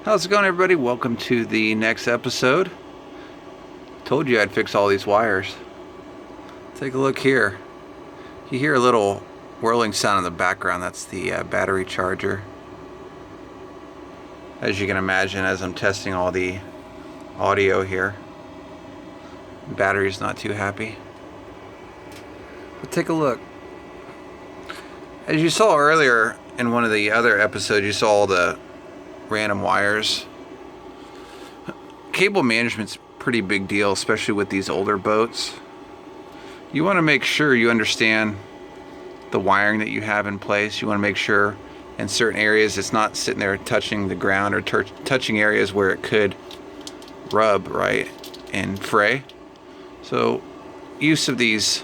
How's it going, everybody? Welcome to the next episode. Told you I'd fix all these wires. Take a look here. You hear a little whirling sound in the background. That's the battery charger. As you can imagine, as I'm testing all the audio here, the battery's not too happy. But take a look. As you saw earlier in one of the other episodes, you saw all the random wires. Cable management's a pretty big deal, especially with these older boats. You want to make sure you understand the wiring that you have in place. You want to make sure in certain areas it's not sitting there touching the ground or touching areas where it could rub, right, and fray. So use of these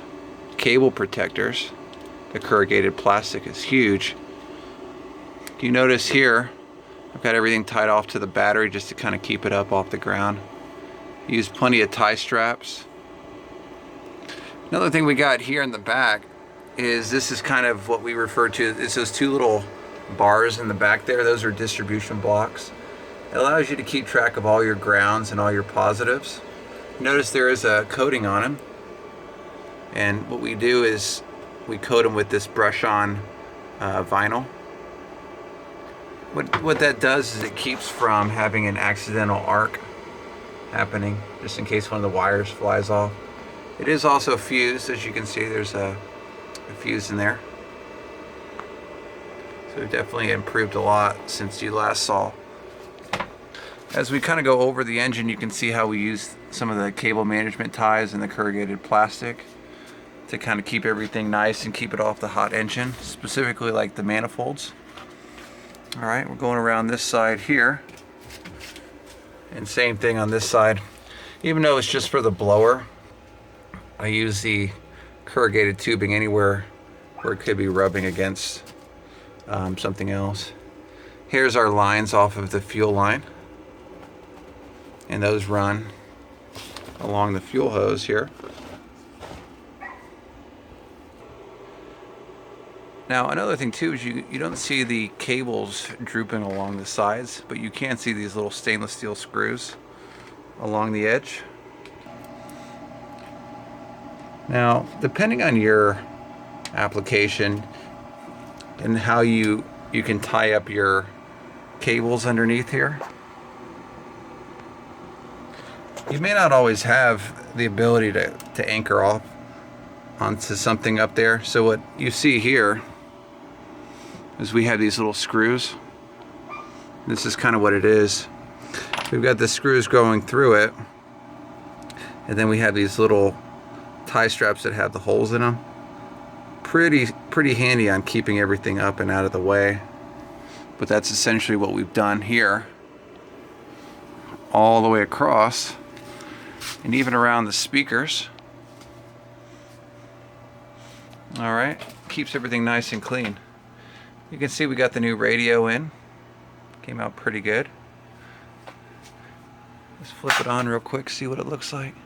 cable protectors, the corrugated plastic, is huge. You notice here I've got everything tied off to the battery just to kind of keep it up off the ground. Use plenty of tie straps. Another thing we got here in the back is this is kind of what we refer to as those two little bars in the back there. Those are distribution blocks. It allows you to keep track of all your grounds and all your positives. Notice there is a coating on them. And what we do is we coat them with this brush-on vinyl. What that does is it keeps from having an accidental arc happening, just in case one of the wires flies off. It is also fused, as you can see. There's a fuse in there. So we've definitely improved a lot since you last saw. As we kind of go over the engine, you can see how we use some of the cable management ties and the corrugated plastic to kind of keep everything nice and keep it off the hot engine, specifically like the manifolds. Alright, we're going around this side here, and same thing on this side. Even though it's just for the blower, I use the corrugated tubing anywhere where it could be rubbing against something else. Here's our lines off of the fuel line, and those run along the fuel hose here. Now, another thing too is you don't see the cables drooping along the sides, but you can see these little stainless steel screws along the edge. Now, depending on your application and how you can tie up your cables underneath here, you may not always have the ability to anchor off onto something up there. So what you see here is we have these little screws. This is kind of what it is. We've got the screws going through it, and then we have these little tie straps that have the holes in them. Pretty handy on keeping everything up and out of the way. But that's essentially what we've done here, all the way across, and even around the speakers. All right, keeps everything nice and clean. You can see we got the new radio in. Came out pretty good. Let's flip it on real quick, see what it looks like.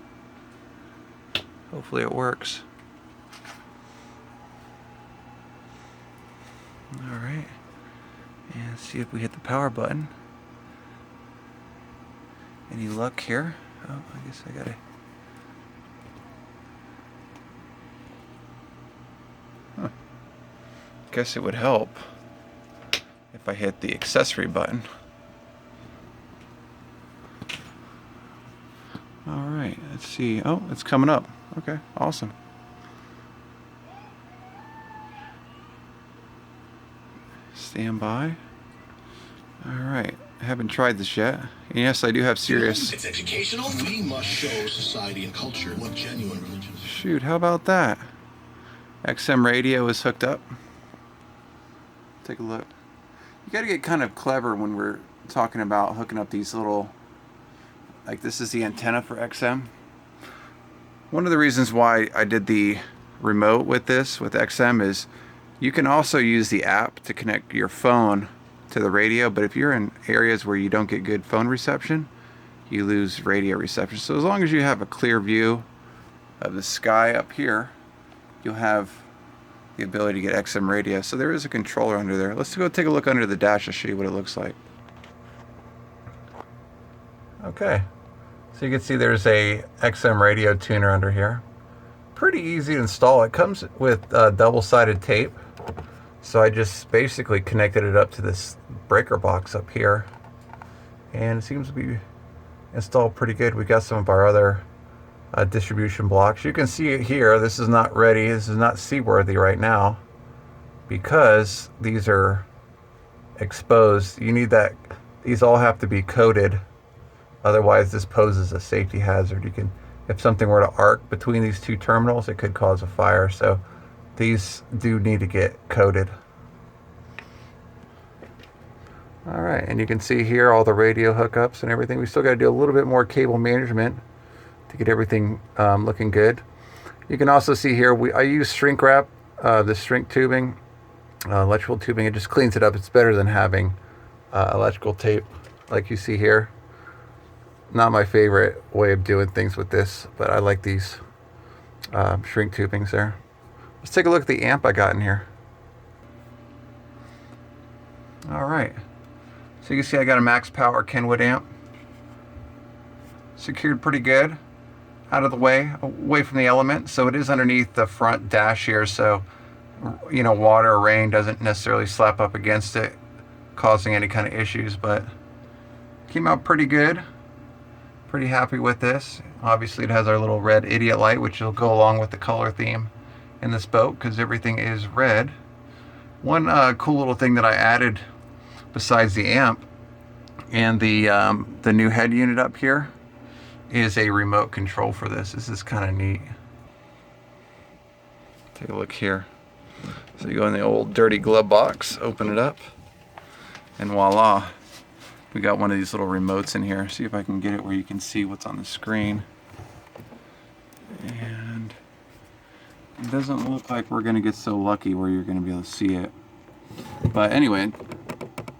Hopefully it works. Alright. And see if we hit the power button. Any luck here? Oh, I guess I gotta... Huh. Guess it would help if I hit the accessory button. Alright, let's see. Oh, it's coming up. Okay, awesome. Stand by. Alright, I haven't tried this yet. And yes, I do have serious... It's educational. We must show society and culture what genuine religion is. Shoot, how about that? XM radio is hooked up. Take a look. You gotta get kind of clever when we're talking about hooking up these little, like this is the antenna for XM. One of the reasons why I did the remote with this, with XM, is you can also use the app to connect your phone to the radio, but if you're in areas where you don't get good phone reception, you lose radio reception. So as long as you have a clear view of the sky up here, you'll have the ability to get XM radio. So there is a controller under there. Let's go take a look under the dash to show you what it looks like. Okay, so you can see there's a XM radio tuner under here. Pretty easy to install. It comes with double-sided tape, so I just basically connected it up to this breaker box up here, and it seems to be installed pretty good. We got some of our other distribution blocks. You can see it here. This is not ready. This is not seaworthy right now because these are exposed. You need that. These all have to be coated. Otherwise, this poses a safety hazard. You can, if something were to arc between these two terminals, it could cause a fire. So these do need to get coated. All right, and you can see here all the radio hookups and everything. We still got to do a little bit more cable management to get everything looking good. You can also see here, I use shrink wrap, the shrink tubing, electrical tubing. It just cleans it up. It's better than having electrical tape like you see here. Not my favorite way of doing things with this, but I like these shrink tubings there. Let's take a look at the amp I got in here. All right, so you can see I got a max power Kenwood amp. Secured pretty good, out of the way, away from the element. So it is underneath the front dash here, so you know, water or rain doesn't necessarily slap up against it, causing any kind of issues, but came out pretty good. Pretty happy with this. Obviously it has our little red idiot light, which will go along with the color theme in this boat because everything is red. One cool little thing that I added besides the amp and the new head unit up here is a remote control for this. This is kind of neat. Take a look here. So you go in the old dirty glove box, open it up, and voila. We got one of these little remotes in here. See if I can get it where you can see what's on the screen. And it doesn't look like we're gonna get so lucky where you're gonna be able to see it. But anyway,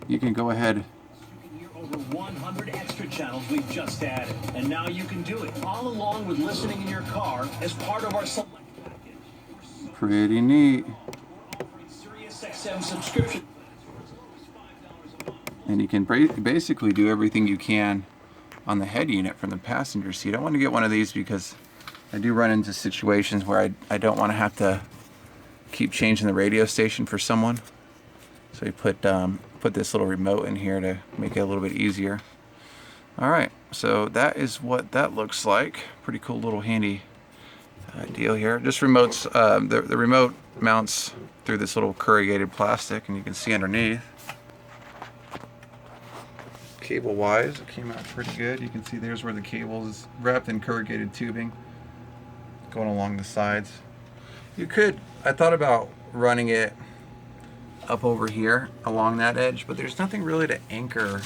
you can go ahead. Over 100 extra channels we've just added, and now you can do it all along with listening in your car as part of our select package. Pretty neat. We're offering SiriusXM subscription. And you can basically do everything you can on the head unit from the passenger seat. I want to get one of these because I do run into situations where I don't want to have to keep changing the radio station for someone. So you put this little remote in here to make it a little bit easier. All right, so that is what that looks like. Pretty cool little handy deal here. Just remotes, the remote mounts through this little corrugated plastic, and you can see underneath. Cable wise, it came out pretty good. You can see there's where the cable is wrapped in corrugated tubing going along the sides. You could, I thought about running it up over here along that edge, but there's nothing really to anchor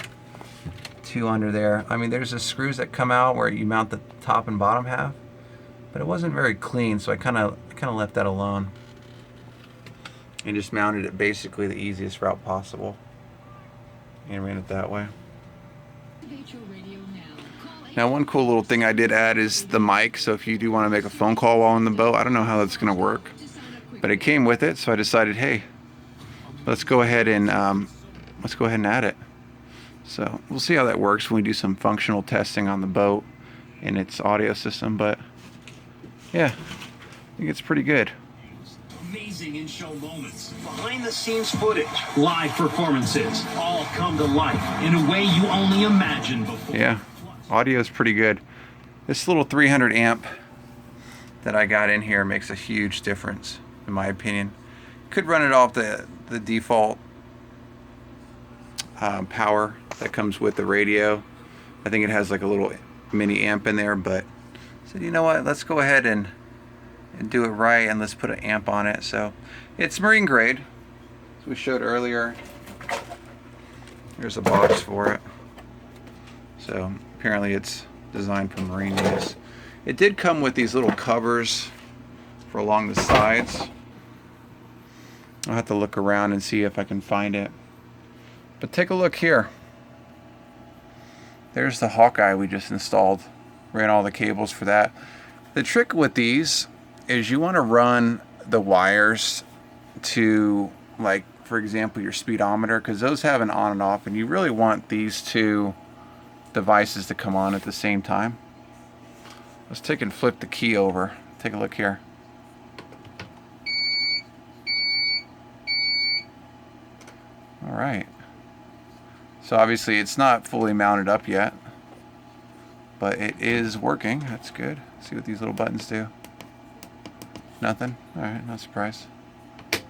to under there. I mean, there's the screws that come out where you mount the top and bottom half, but it wasn't very clean, so I kind of left that alone and just mounted it basically the easiest route possible and ran it that way. Now, one cool little thing I did add is the mic, so if you do want to make a phone call while on the boat, I don't know how that's going to work, but it came with it, so I decided, hey, let's go ahead and add it. So we'll see how that works when we do some functional testing on the boat and its audio system, but yeah, I think it's pretty good. Amazing in-show moments, behind-the-scenes footage, live performances, all come to life in a way you only imagined before. Yeah, audio is pretty good. This little 300 amp that I got in here makes a huge difference, in my opinion. Could run it off the default power that comes with the radio. I think it has like a little mini amp in there, but I said, you know what, let's go ahead and do it right, and let's put an amp on it. So it's marine grade, as we showed earlier. There's a box for it. So apparently it's designed for marine use. It did come with these little covers for along the sides. I'll have to look around and see if I can find it. But take a look here. There's the Hawkeye we just installed. Ran all the cables for that. The trick with these is you want to run the wires to, like, for example, your speedometer, because those have an on and off, and you really want these two devices to come on at the same time. Let's take and flip the key over. Take a look here. All right. So obviously it's not fully mounted up yet, but it is working. That's good. Let's see what these little buttons do. Nothing. All right, not surprised. Let's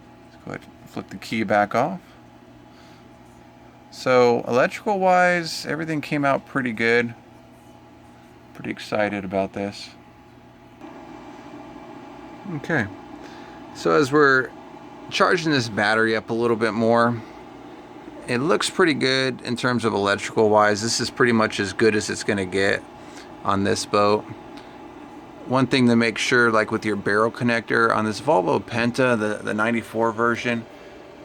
go ahead and flip the key back off. So electrical wise, everything came out pretty good. Pretty excited about this. Okay. So as we're charging this battery up a little bit more, it looks pretty good in terms of electrical wise. This is pretty much as good as it's going to get on this boat. One thing to make sure, like with your barrel connector on this Volvo Penta, the 94 version,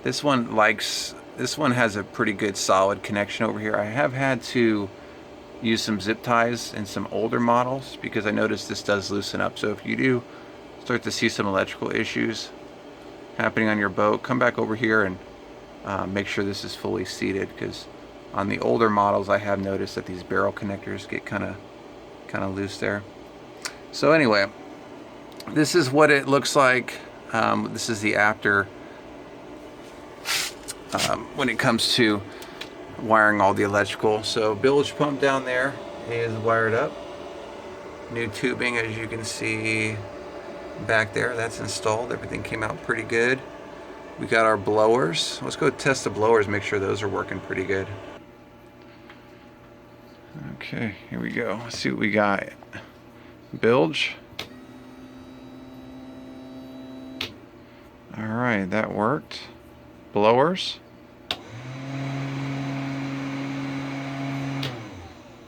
this one has a pretty good solid connection over here. I have had to use some zip ties in some older models because I noticed this does loosen up. So if you do start to see some electrical issues happening on your boat, come back over here and make sure this is fully seated, because on the older models I have noticed that these barrel connectors get kind of loose there. So anyway, this is what it looks like. This is the after when it comes to wiring all the electrical. So bilge pump down there is wired up. New tubing, as you can see back there, that's installed. Everything came out pretty good. We got our blowers. Let's go test the blowers, make sure those are working pretty good. Okay, here we go. Let's see what we got. Bilge. All right, that worked. Blowers.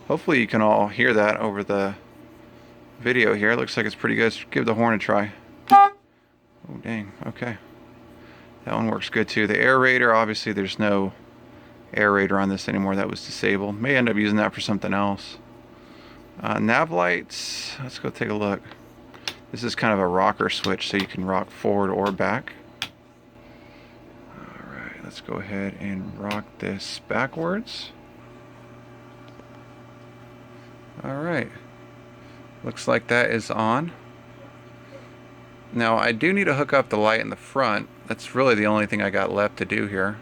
Hopefully you can all hear that over the video here. It looks like it's pretty good. Let's give the horn a try. Oh dang, okay. That one works good too. The aerator, obviously there's no aerator on this anymore. That was disabled. May end up using that for something else. Nav lights, let's go take a look. This is kind of a rocker switch, so you can rock forward or back. Alright, let's go ahead and rock this backwards. Alright, looks like that is on. Now I do need to hook up the light in the front. That's really the only thing I got left to do here.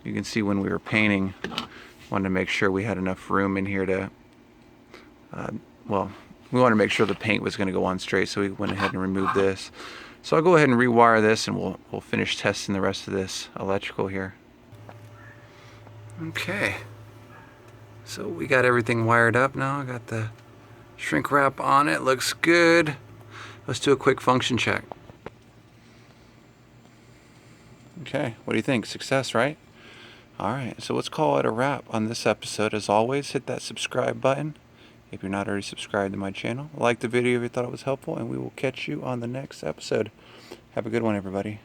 You can see when we were painting, wanted to make sure we had enough room in here to, well, we wanted to make sure the paint was going to go on straight, so we went ahead and removed this. So I'll go ahead and rewire this, and we'll finish testing the rest of this electrical here. Okay, so we got everything wired up now. I got the shrink wrap on it, looks good. Let's do a quick function check. Okay, what do you think? Success, right? Alright, so let's call it a wrap on this episode. As always, hit that subscribe button if you're not already subscribed to my channel. Like the video if you thought it was helpful, and we will catch you on the next episode. Have a good one, everybody.